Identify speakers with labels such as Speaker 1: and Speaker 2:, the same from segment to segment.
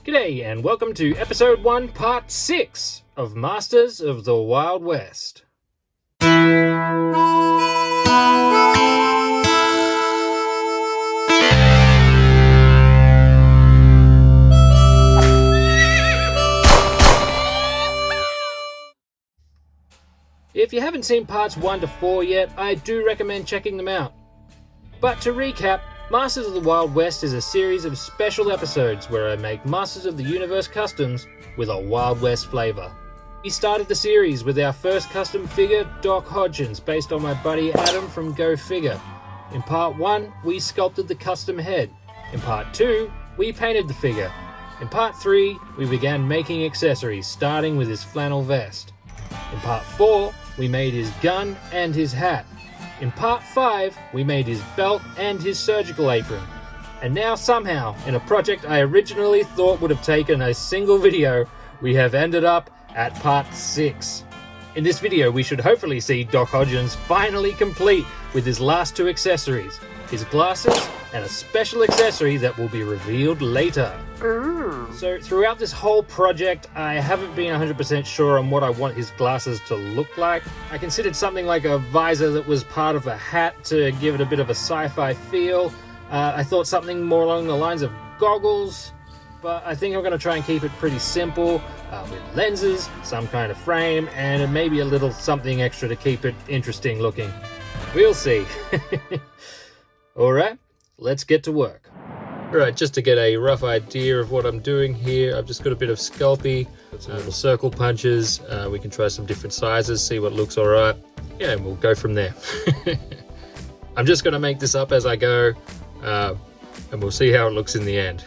Speaker 1: G'day and welcome to episode 1 part 6 of Masters of the Wild West. If you haven't seen parts 1 to 4 yet, I do recommend checking them out. But to recap, Masters of the Wild West is a series of special episodes where I make Masters of the Universe customs with a Wild West flavour. We started the series with our first custom figure, Doc Hodgins, based on my buddy Adam from GoFigure. In part 1, we sculpted the custom head. In part 2, we painted the figure. In part 3, we began making accessories, starting with his flannel vest. In part 4, we made his gun and his hat. In part 5, we made his belt and his surgical apron. And now somehow, in a project I originally thought would have taken a single video, we have ended up at part 6. In this video, we should hopefully see Doc Hodgins finally complete with his last 2 accessories, his glasses and a special accessory that will be revealed later. So throughout this whole project, I haven't been 100% sure on what I want his glasses to look like. I considered something like a visor that was part of a hat to give it a bit of a sci-fi feel. I thought something more along the lines of goggles, but I think I'm going to try and keep it pretty simple, with lenses, some kind of frame, and maybe a little something extra to keep it interesting looking. We'll see. Alright, let's get to work. Alright, just to get a rough idea of what I'm doing here, I've just got a bit of Sculpey, some little circle punches. We can try some different sizes, see what looks alright. Yeah, and we'll go from there. I'm just going to make this up as I go, and we'll see how it looks in the end.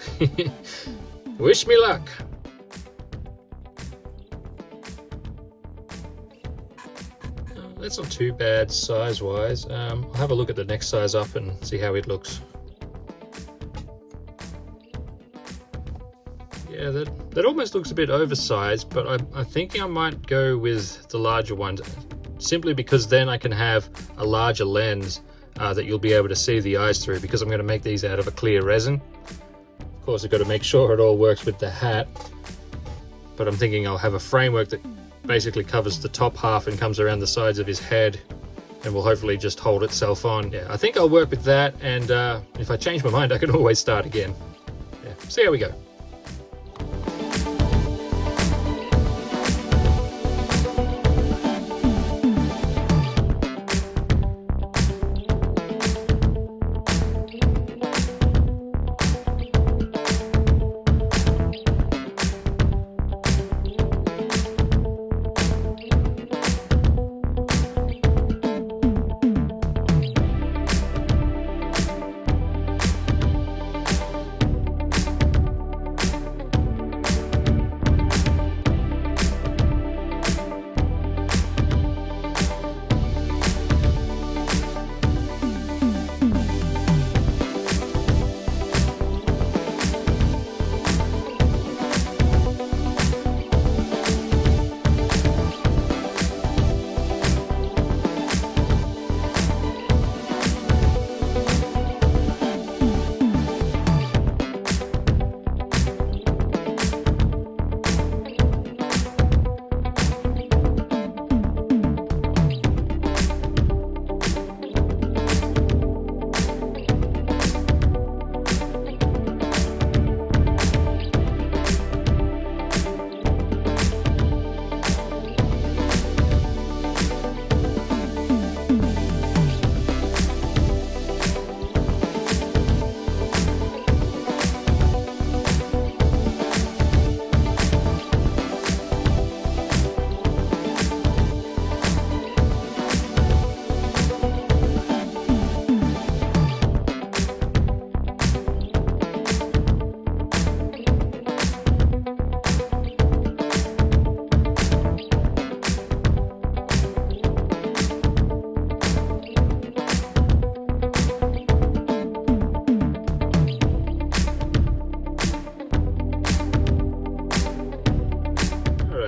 Speaker 1: Wish me luck! That's not too bad size-wise. I'll have a look at the next size up and see how it looks. Yeah, that almost looks a bit oversized, but I think I might go with the larger one, simply because then I can have a larger lens that you'll be able to see the eyes through, because I'm going to make these out of a clear resin. Of course, I've got to make sure it all works with the hat, but I'm thinking I'll have a framework that basically covers the top half and comes around the sides of his head and will hopefully just hold itself on. Yeah, I think I'll work with that, and if I change my mind, I can always start again. Yeah, see how we go.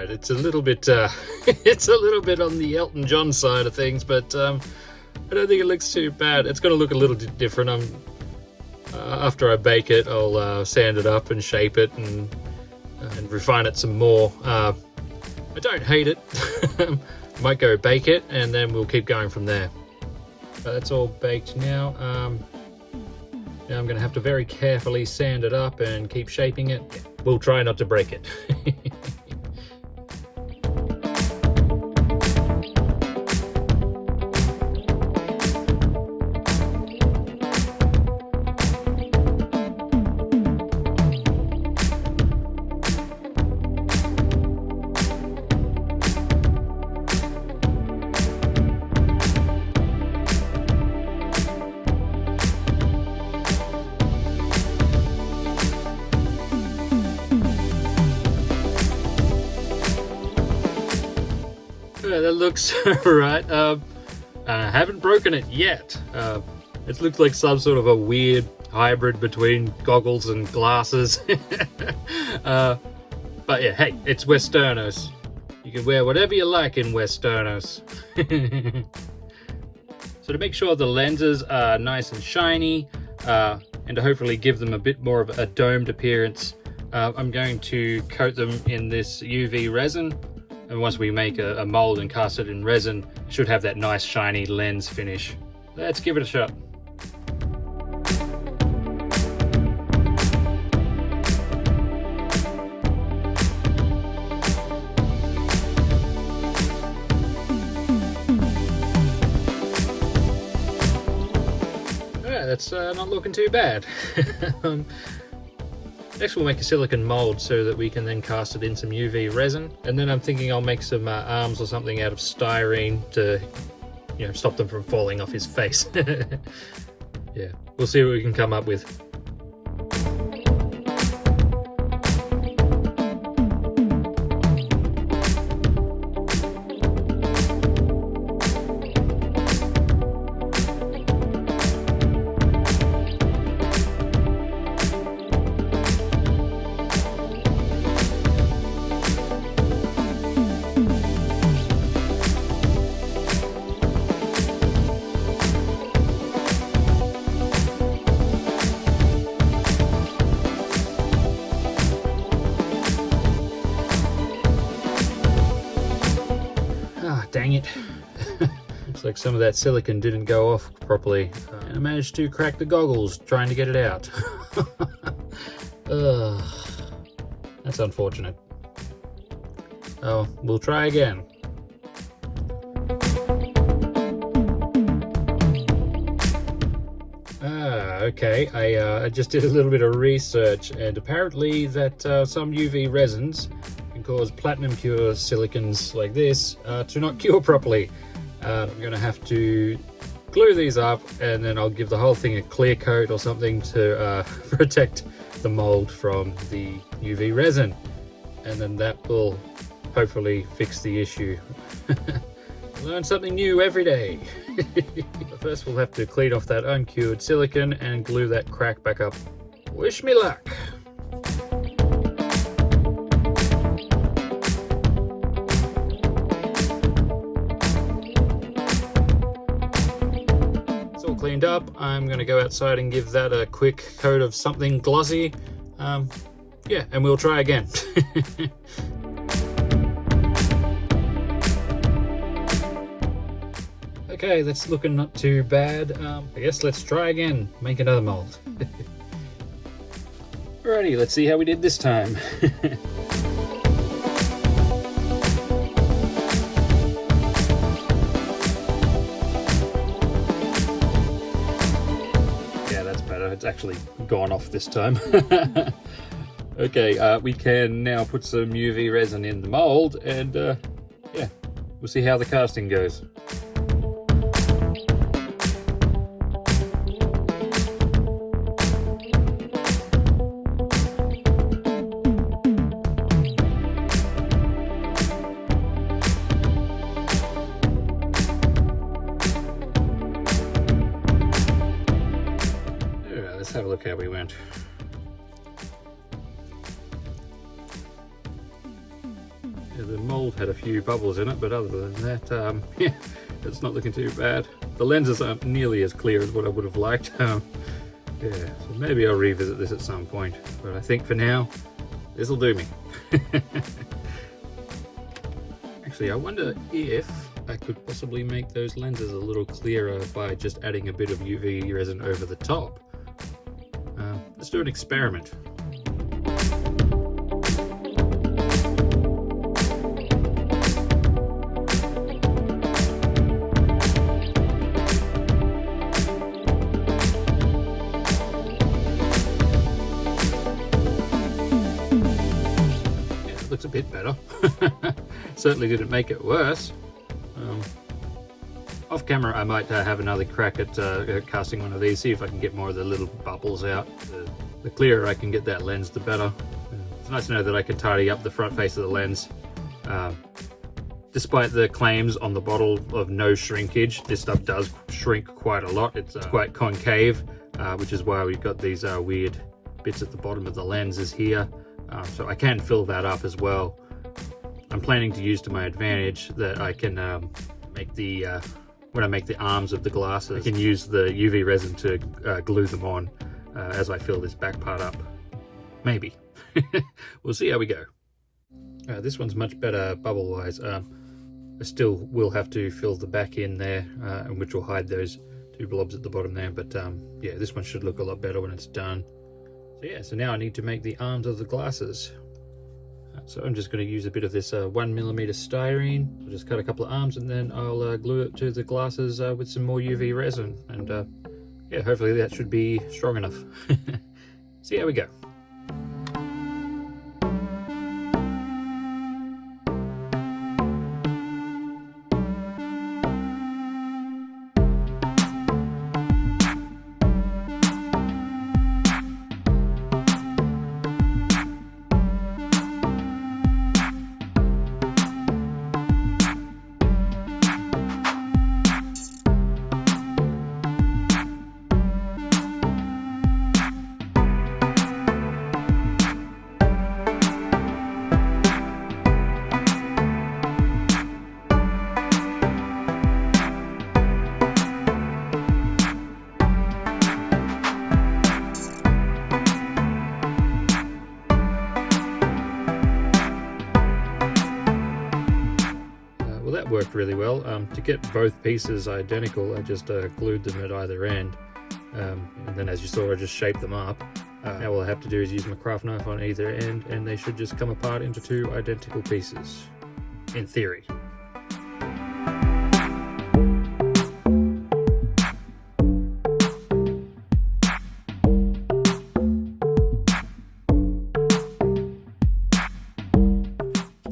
Speaker 1: It's a little bit it's a little bit on the Elton John side of things, but I don't think it looks too bad. It's going to look a little different. After I bake it, I'll sand it up and shape it and and refine it some more. I don't hate it. Might go bake it and then we'll keep going from there. But that's all baked now. Now I'm going to have to very carefully sand it up and keep shaping it. We'll try not to break it. That looks right. I haven't broken it yet. It looks like some sort of a weird hybrid between goggles and glasses. But yeah, hey, it's Westernos. You can wear whatever you like in Westernos. So to make sure the lenses are nice and shiny, and to hopefully give them a bit more of a domed appearance, I'm going to coat them in this UV resin. And once we make a mold and cast it in resin, it should have that nice shiny lens finish. Let's give it a shot. Yeah, that's not looking too bad. Next we'll make a silicone mold so that we can then cast it in some UV resin, and then I'm thinking I'll make some arms or something out of styrene to, you know, stop them from falling off his face. Yeah, we'll see what we can come up with. Dang it. Looks like some of that silicone didn't go off properly. And I managed to crack the goggles trying to get it out. That's unfortunate. Oh, we'll try again. Okay, I just did a little bit of research, and apparently that some UV resins cause platinum cure silicons like this to not cure properly. I'm going to have to glue these up, and then I'll give the whole thing a clear coat or something to protect the mold from the UV resin, and then that will hopefully fix the issue. Learn something new every day. But first we'll have to clean off that uncured silicone and glue that crack back up. Wish me luck. Cleaned up, I'm going to go outside and give that a quick coat of something glossy. Yeah, and we'll try again. Okay, that's looking not too bad. I guess let's try again, make another mold. Alrighty, let's see how we did this time. It's actually gone off this time. Okay, we can now put some UV resin in the mold, and yeah, we'll see how the casting goes. Let's have a look how we went. Yeah, the mold had a few bubbles in it, but other than that, yeah, it's not looking too bad. The lenses aren't nearly as clear as what I would have liked. Yeah, so maybe I'll revisit this at some point, but I think for now, this'll do me.
Speaker 2: Actually, I wonder if I could possibly make those lenses a little clearer by just adding a bit of UV resin over the top. Let's do an experiment. Looks a bit better. Certainly didn't make it worse. Off camera I might have another crack at casting one of these, see if I can get more of the little bubbles out. The clearer I can get that lens, the better. It's nice to know that I can tidy up the front face of the lens. Despite the claims on the bottle of no shrinkage, this stuff does shrink quite a lot. It's quite concave, which is why we've got these weird bits at the bottom of the lenses here. So I can fill that up as well. I'm planning to use to my advantage that I can make the, when I make the arms of the glasses, I can use the UV resin to glue them on as I fill this back part up. Maybe. We'll see how we go. This one's much better bubble-wise. I still will have to fill the back in there, which will hide those two blobs at the bottom there, but yeah, this one should look a lot better when it's done. So yeah, so now I need to make the arms of the glasses. So I'm just going to use a bit of this 1mm styrene. I'll just cut a couple of arms and then I'll glue it to the glasses with some more UV resin. And yeah, hopefully that should be strong enough. See how we go. That worked really well. To get both pieces identical, I just glued them at either end, and then as you saw I just shaped them up. Now all I have to do is use my craft knife on either end and they should just come apart into two identical pieces, in theory.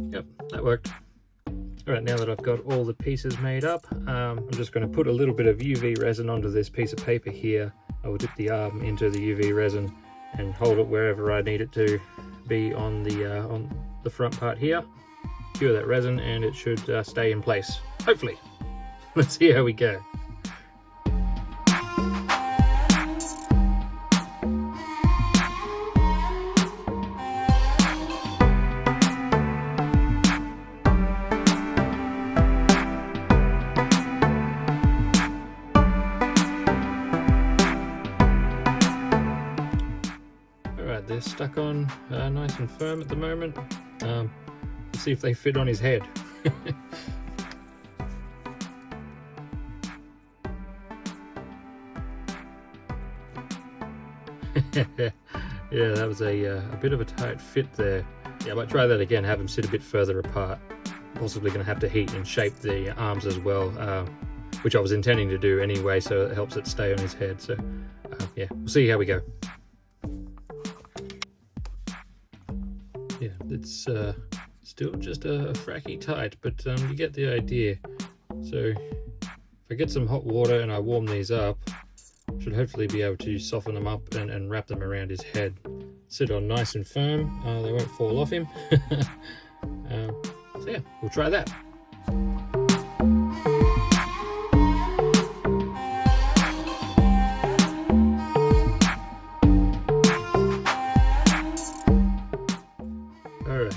Speaker 2: Yep, that worked. Alright, now that I've got all the pieces made up, I'm just going to put a little bit of UV resin onto this piece of paper here. I will dip the arm into the UV resin and hold it wherever I need it to be on the front part here. Cure that resin and it should stay in place, hopefully. Let's see how we go. They're stuck on nice and firm at the moment. Let's see if they fit on his head. Yeah, that was a bit of a tight fit there. Yeah, I might try that again, have them sit a bit further apart. Possibly going to have to heat and shape the arms as well, which I was intending to do anyway, so it helps it stay on his head. So yeah, we'll see how we go. Yeah, it's still just a fracky tight, but you get the idea. So if I get some hot water and I warm these up, I should hopefully be able to soften them up and wrap them around his head. Sit on nice and firm, they won't fall off him. So yeah, we'll try that.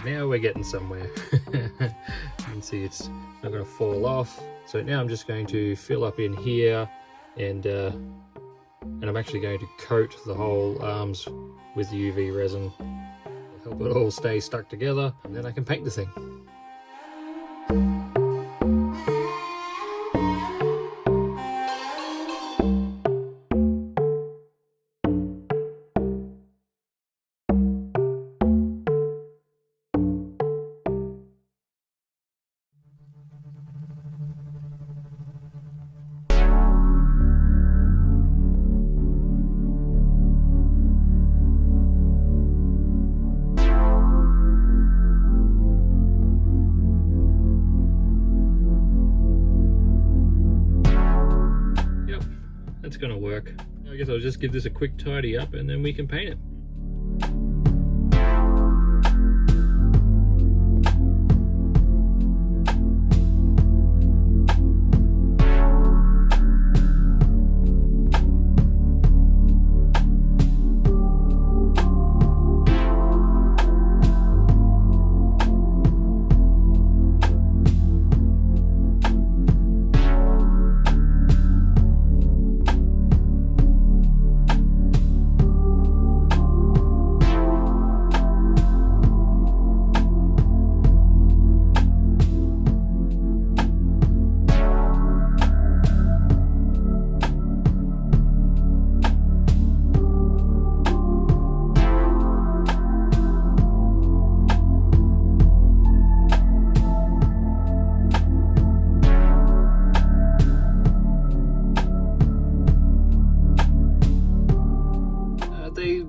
Speaker 2: Now we're getting somewhere. You can see it's not going to fall off. So now I'm just going to fill up in here, and I'm actually going to coat the whole arms with UV resin. help it all stay stuck together, and then I can paint the thing. That's gonna work. I guess I'll just give this a quick tidy up and then we can paint it.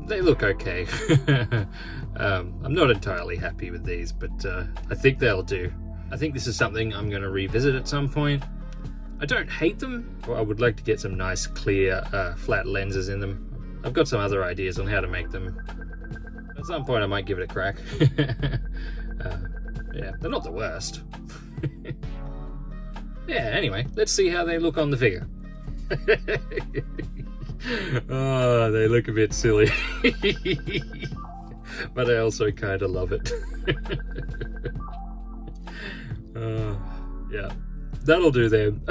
Speaker 2: They look okay. I'm not entirely happy with these, but I think they'll do. I think this is something I'm going to revisit at some point. I don't hate them. I would like to get some nice, clear, flat lenses in them. I've got some other ideas on how to make them. At some point I might give it a crack. Yeah, they're not the worst. Yeah, anyway, let's see how they look on the figure. Oh, they look a bit silly. But I also kind of love it. Yeah, that'll do then.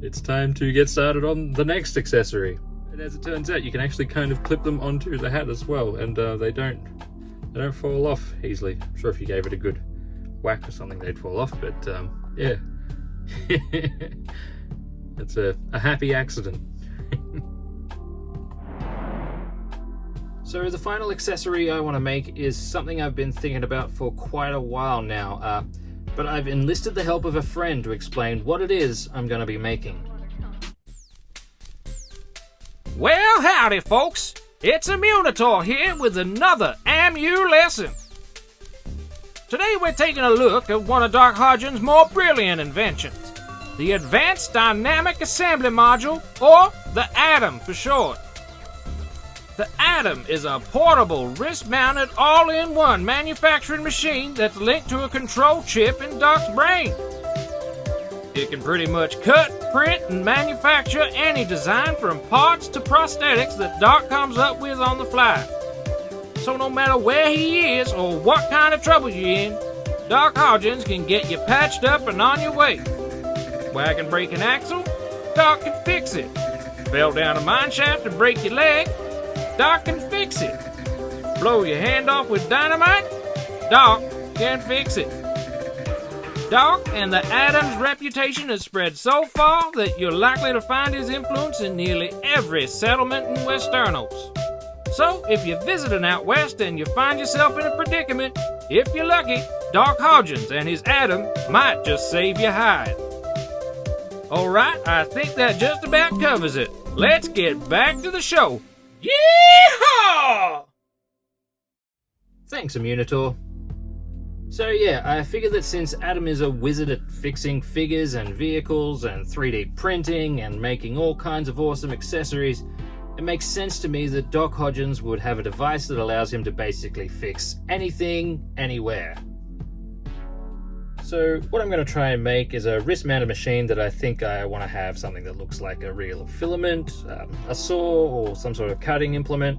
Speaker 2: It's time to get started on the next accessory. And as it turns out, you can actually kind of clip them onto the hat as well, and they don't fall off easily. I'm sure if you gave it a good whack or something, they'd fall off, but yeah. It's a happy accident.
Speaker 1: So the final accessory I want to make is something I've been thinking about for quite a while now, but I've enlisted the help of a friend to explain what it is I'm going to be making.
Speaker 3: Well, howdy folks, it's Immunitor here with another AMU lesson. Today we're taking a look at one of Doc Hodgins' more brilliant inventions, the Advanced Dynamic Assembly Module, or the ADAM for short. The ADAM is a portable, wrist-mounted, all-in-one manufacturing machine that's linked to a control chip in Doc's brain. It can pretty much cut, print, and manufacture any design from parts to prosthetics that Doc comes up with on the fly. So no matter where he is or what kind of trouble you're in, Doc Hodgins can get you patched up and on your way. Wag and break an axle, Doc can fix it. Fell down a mine shaft and break your leg, Doc can fix it. Blow your hand off with dynamite, Doc can fix it. Doc and the ADAM's reputation has spread so far that you're likely to find his influence in nearly every settlement in Westernos. So, if you visit an out west and you find yourself in a predicament, if you're lucky, Doc Hodgins and his ADAM might just save your hide. Alright, I think that just about covers it. Let's get back to the show. Yeehaw!
Speaker 1: Thanks, Immunitor. So yeah, I figured that since Adam is a wizard at fixing figures and vehicles and 3D printing and making all kinds of awesome accessories, it makes sense to me that Doc Hodgins would have a device that allows him to basically fix anything, anywhere. So what I'm going to try and make is a wrist-mounted machine that I think I want to have something that looks like a reel of filament, a saw, or some sort of cutting implement.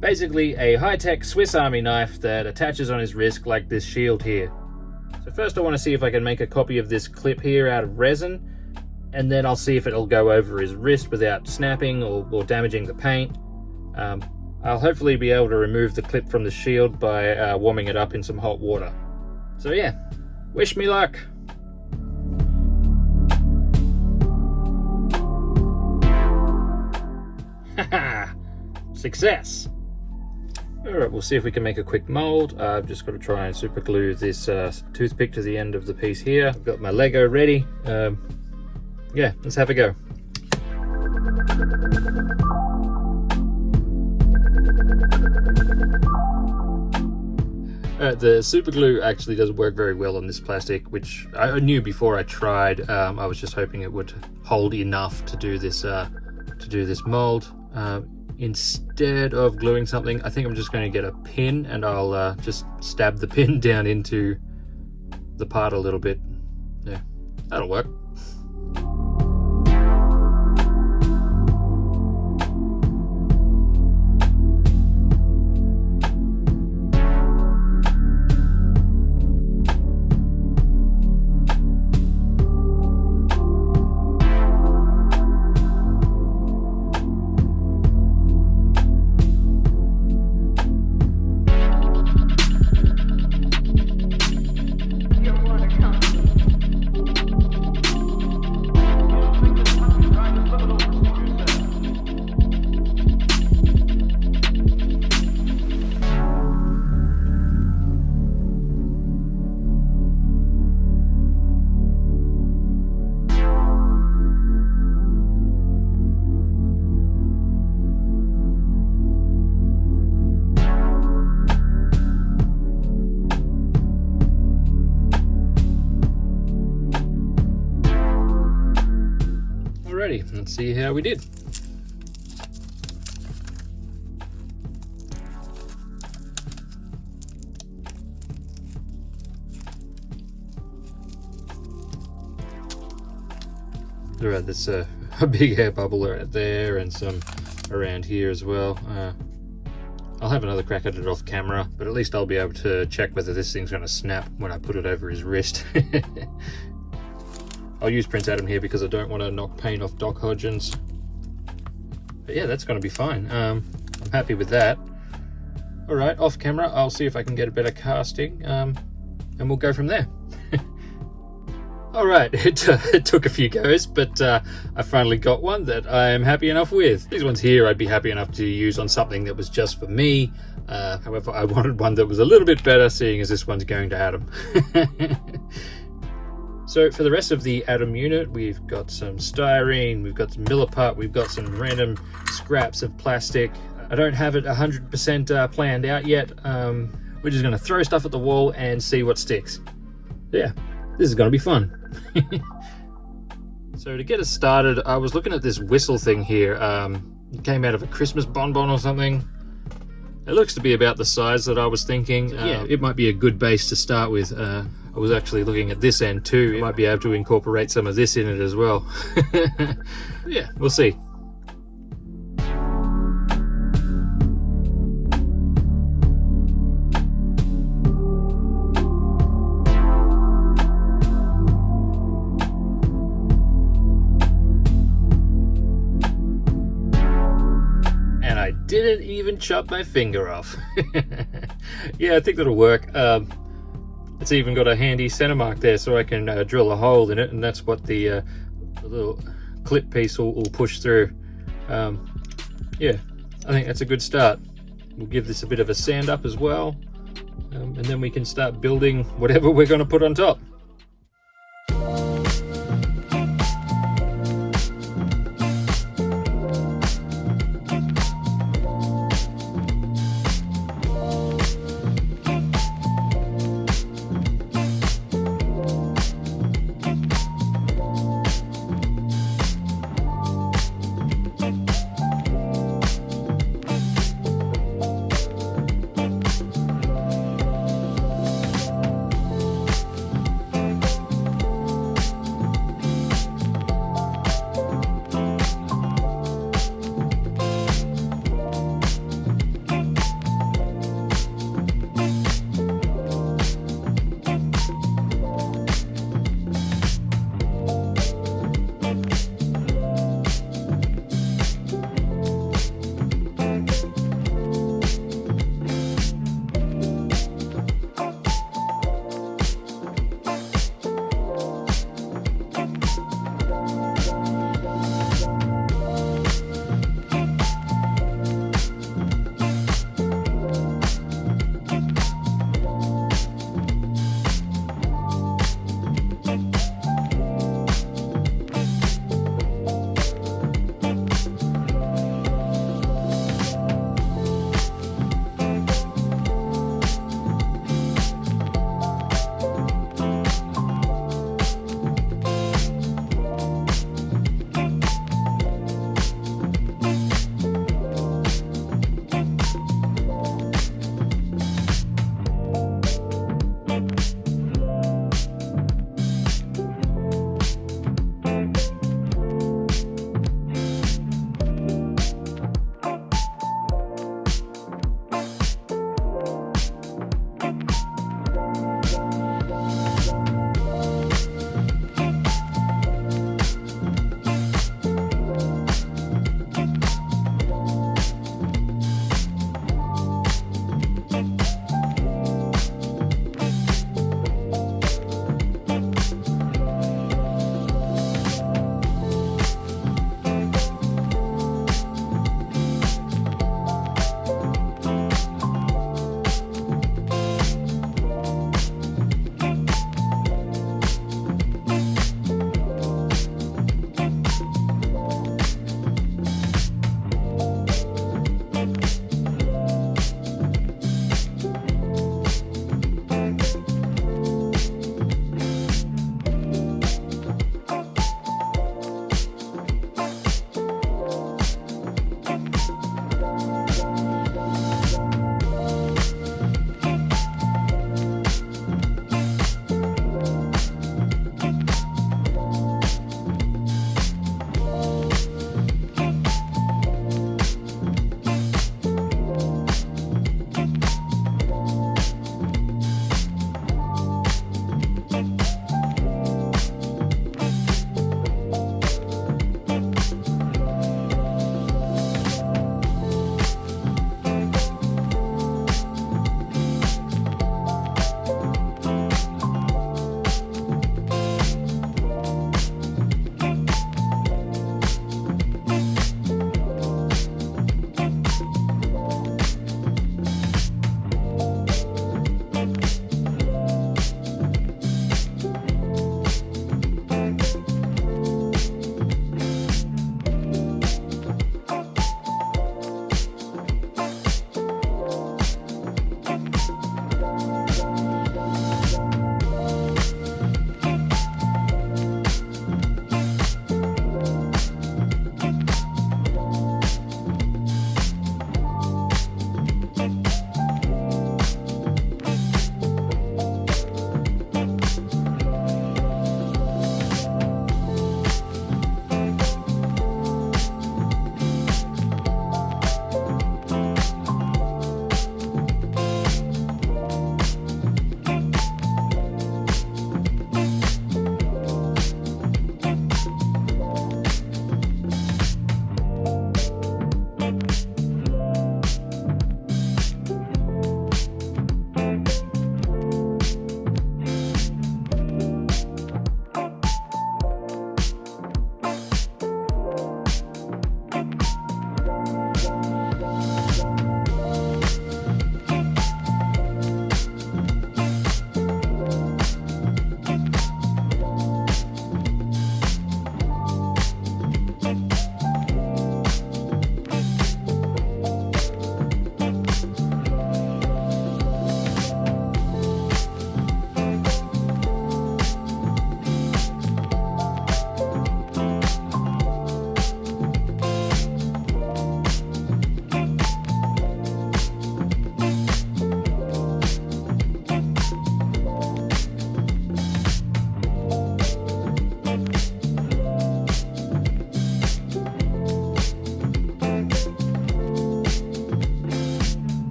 Speaker 1: Basically a high-tech Swiss Army knife that attaches on his wrist like this shield here. So first I want to see if I can make a copy of this clip here out of resin, and then I'll see if it'll go over his wrist without snapping or damaging the paint.
Speaker 2: I'll hopefully be able to remove the clip from the shield by warming it up in some hot water. So yeah, wish me luck. Haha, success. Alright, we'll see if we can make a quick mold. I've just got to try and super glue this toothpick to the end of the piece here. I've got my Lego ready. Yeah, let's have a go. The super glue actually doesn't work very well on this plastic, which I knew before I tried. I was just hoping it would hold enough to do this mold. Instead of gluing something, I think I'm just going to get a pin and I'll just stab the pin down into the part a little bit. Yeah, that'll work. Let's see how we did. Alright, that's a big air bubble right there and some around here as well. I'll have another crack at it off camera, but at least I'll be able to check whether this thing's going to snap when I put it over his wrist. I'll use Prince Adam here because I don't want to knock paint off Doc Hodgins. But yeah, that's going to be fine. I'm happy with that. Alright, off camera, I'll see if I can get a better casting, and we'll go from there. Alright, it took a few goes, but I finally got one that I am happy enough with. These ones here I'd be happy enough to use on something that was just for me. However, I wanted one that was a little bit better, seeing as this one's going to Adam. So for the rest of the Adam unit, we've got some styrene, we've got some milliput, we've got some random scraps of plastic. I don't have it 100% planned out yet. We're just going to throw stuff at the wall and see what sticks. Yeah, this is going to be fun. So to get us started, I was looking at this whistle thing here. It came out of a Christmas bonbon or something. It looks to be about the size that I was thinking. Yeah, it might be a good base to start with. I was actually looking at this end too. You might be able to incorporate some of this in it as well. Yeah, we'll see. And I didn't even chop my finger off. Yeah, I think that'll work. It's even got a handy center mark there, so I can drill a hole in it, and that's what the little clip piece will push through. Yeah, I think that's a good start. We'll give this a bit of a sand up as well, and then we can start building whatever we're going to put on top.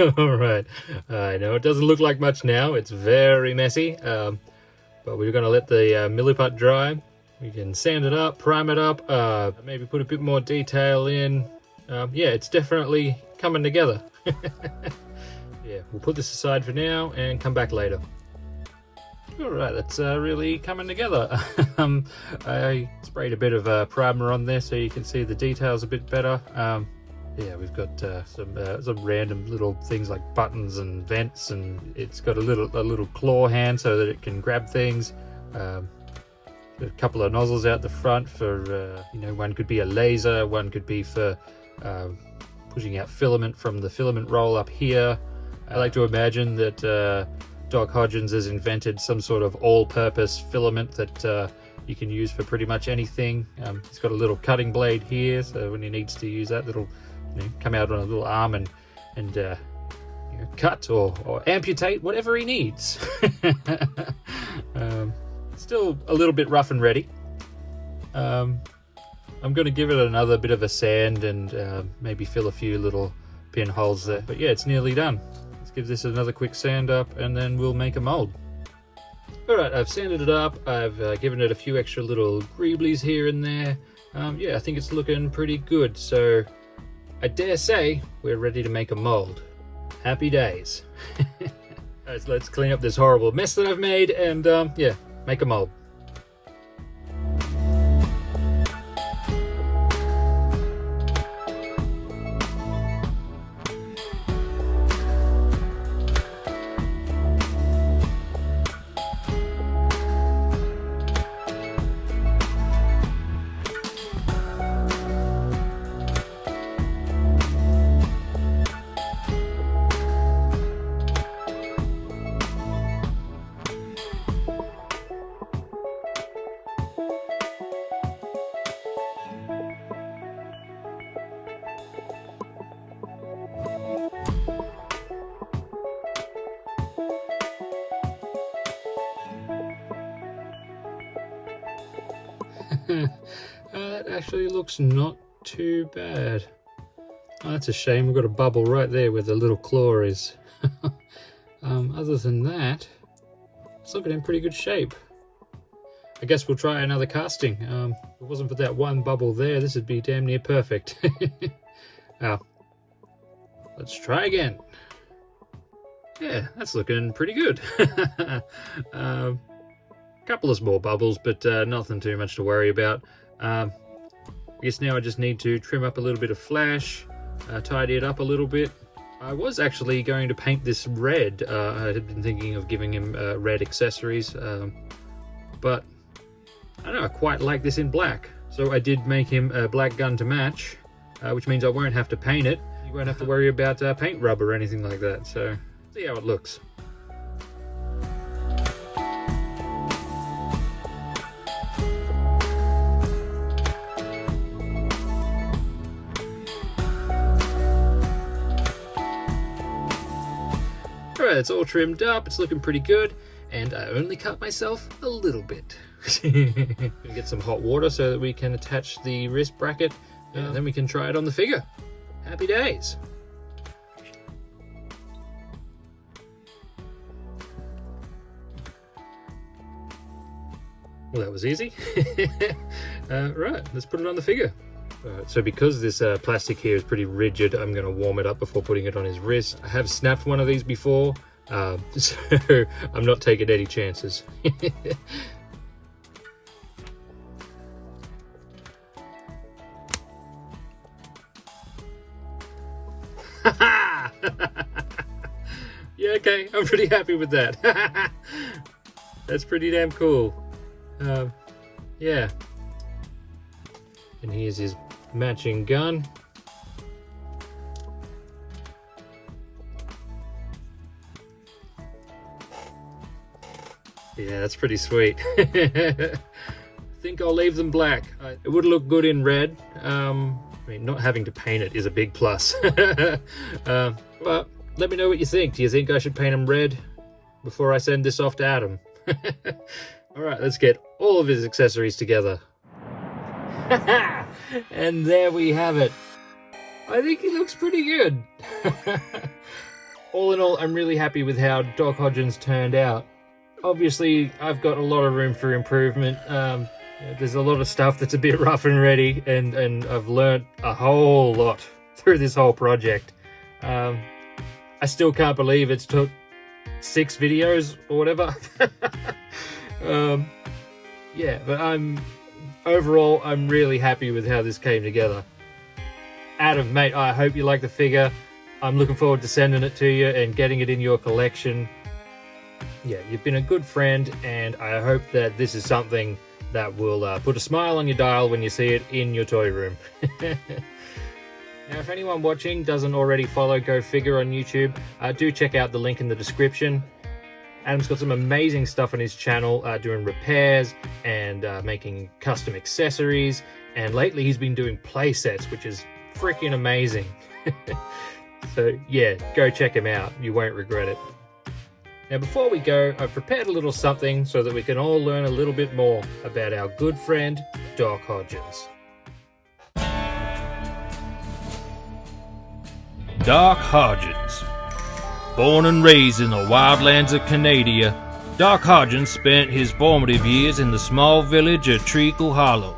Speaker 2: Alright, I know it doesn't look like much now, it's very messy, but we're going to let the milliput dry. We can sand it up, prime it up, maybe put a bit more detail in. Yeah, it's definitely coming together. Yeah, we'll put this aside for now and come back later. Alright, that's really coming together. I sprayed a bit of primer on there so you can see the details a bit better. Yeah, we've got some random little things like buttons and vents, and it's got a little claw hand so that it can grab things. A couple of nozzles out the front for, you know, one could be a laser, one could be for pushing out filament from the filament roll up here. I like to imagine that Doc Hodgins has invented some sort of all-purpose filament that you can use for pretty much anything. He's got a little cutting blade here, so when he needs to use that, it'll, you know, come out on a little arm and you know, cut or amputate whatever he needs. Still a little bit rough and ready. I'm going to give it another bit of a sand and maybe fill a few little pinholes there. But yeah, it's nearly done. Let's give this another quick sand up and then we'll make a mold. Alright, I've sanded it up. I've given it a few extra little greeblies here and there. Yeah, I think it's looking pretty good. So I dare say we're ready to make a mold. Happy days. Alright, so let's clean up this horrible mess that I've made and yeah, make a mold. That actually looks not too bad. Oh, that's a shame, we've got a bubble right there where the little claw is. Other than that, it's looking in pretty good shape. I guess we'll try another casting. If it wasn't for that one bubble there, this would be damn near perfect. Let's try again. Yeah, that's looking pretty good. Couple of small bubbles, but nothing too much to worry about. I guess now I just need to trim up a little bit of flash, tidy it up a little bit. I was actually going to paint this red. I had been thinking of giving him red accessories, but I don't know, I quite like this in black. So I did make him a black gun to match, which means I won't have to paint it. You won't have to worry about paint rub or anything like that. So see how it looks. Alright, it's all trimmed up, it's looking pretty good, and I only cut myself a little bit. Get some hot water so that we can attach the wrist bracket, and then we can try it on the figure. Happy days! Well, that was easy. Right, let's put it on the figure. So because this plastic here is pretty rigid, I'm going to warm it up before putting it on his wrist. I have snapped one of these before, so I'm not taking any chances. Yeah, okay, I'm pretty happy with that. That's pretty damn cool. Yeah. And here's his matching gun. Yeah, that's pretty sweet. I think I'll leave them black. It would look good in red. I mean, not having to paint it is a big plus. But let me know what you think. Do you think I should paint them red before I send this off to Adam? Alright, let's get all of his accessories together. And there we have it. I think he looks pretty good.
Speaker 1: all in all, I'm really happy with how Doc Hodgins turned out. Obviously, I've got a lot of room for improvement. There's a lot of stuff that's a bit rough and ready, and I've learnt a whole lot through this whole project. I still can't believe it's took 6 videos or whatever. Yeah, but overall, I'm really happy with how this came together. Adam, mate, I hope you like the figure. I'm looking forward to sending it to you and getting it in your collection. Yeah, you've been a good friend, and I hope that this is something that will put a smile on your dial when you see it in your toy room. Now, if anyone watching doesn't already follow GoFigure on YouTube, do check out the link in the description. Adam's got some amazing stuff on his channel, doing repairs and making custom accessories. And lately he's been doing play sets, which is freaking amazing. So yeah, go check him out. You won't regret it. Now before we go, I've prepared a little something so that we can all learn a little bit more about our good friend, Doc Hodgins.
Speaker 3: Doc Hodgins. Born and raised in the wildlands of Canada, Doc Hodgins spent his formative years in the small village of Treacle Hollow.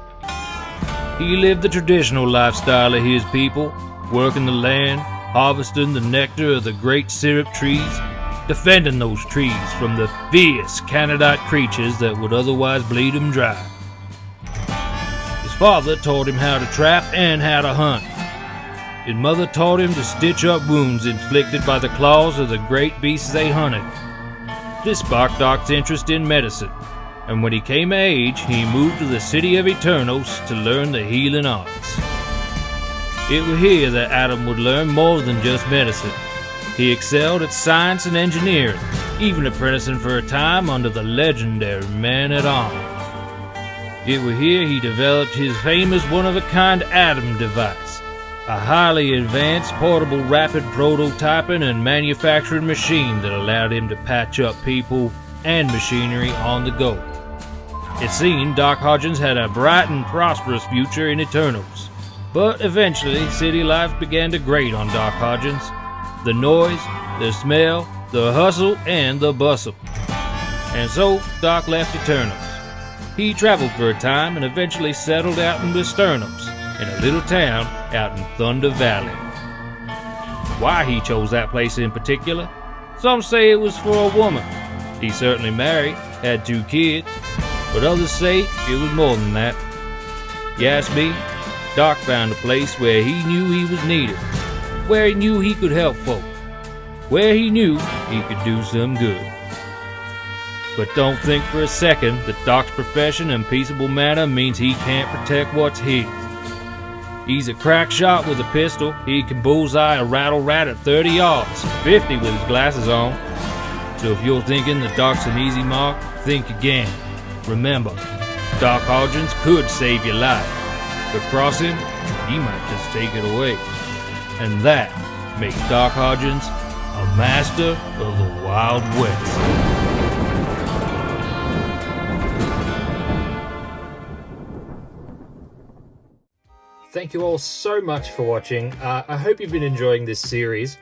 Speaker 3: He lived the traditional lifestyle of his people, working the land, harvesting the nectar of the great syrup trees, defending those trees from the fierce Canadite creatures that would otherwise bleed him dry. His father taught him how to trap and how to hunt. His mother taught him to stitch up wounds inflicted by the claws of the great beasts they hunted. This sparked Doc's interest in medicine, and when he came of age, he moved to the city of Eternos to learn the healing arts. It was here that Adam would learn more than just medicine. He excelled at science and engineering, even apprenticing for a time under the legendary Man-at-Arms. It was here he developed his famous one-of-a-kind Adam device, a highly advanced, portable, rapid prototyping and manufacturing machine that allowed him to patch up people and machinery on the go. It seemed Doc Hodgins had a bright and prosperous future in Eternos, but eventually city life began to grate on Doc Hodgins. The noise, the smell, the hustle, and the bustle. And so Doc left Eternos. He traveled for a time and eventually settled out in Westernos, in a little town out in Thunder Valley. Why he chose that place in particular? Some say it was for a woman. He certainly married, had 2 kids, but others say it was more than that. You ask me, Doc found a place where he knew he was needed, where he knew he could help folk, where he knew he could do some good. But don't think for a second that Doc's profession and peaceable manner means he can't protect what's his. He's a crack shot with a pistol. He can bullseye a rattle rat at 30 yards, 50 with his glasses on. So if you're thinking that Doc's an easy mark, think again. Remember, Doc Hodgins could save your life, but cross him, he might just take it away. And that makes Doc Hodgins a master of the Wild West.
Speaker 1: Thank you all so much for watching. I hope you've been enjoying this series.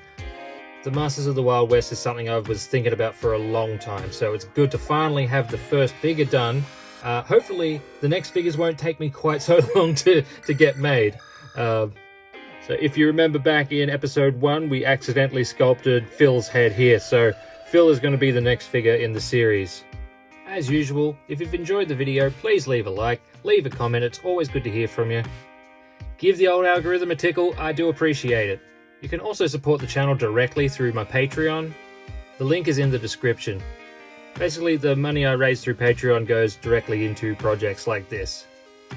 Speaker 1: The Masters of the Wild West is something I was thinking about for a long time, so it's good to finally have the first figure done. Hopefully the next figures won't take me quite so long to get made. So if you remember back in episode 1, we accidentally sculpted Phil's head here, so Phil is going to be the next figure in the series. As usual, if you've enjoyed the video, please leave a like, leave a comment, it's always good to hear from you. Give the old algorithm a tickle, I do appreciate it. You can also support the channel directly through my Patreon. The link is in the description. Basically, the money I raise through Patreon goes directly into projects like this.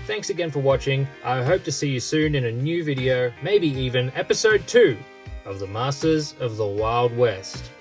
Speaker 1: Thanks again for watching. I hope to see you soon in a new video, maybe even episode 2 of the Masters of the Wild West.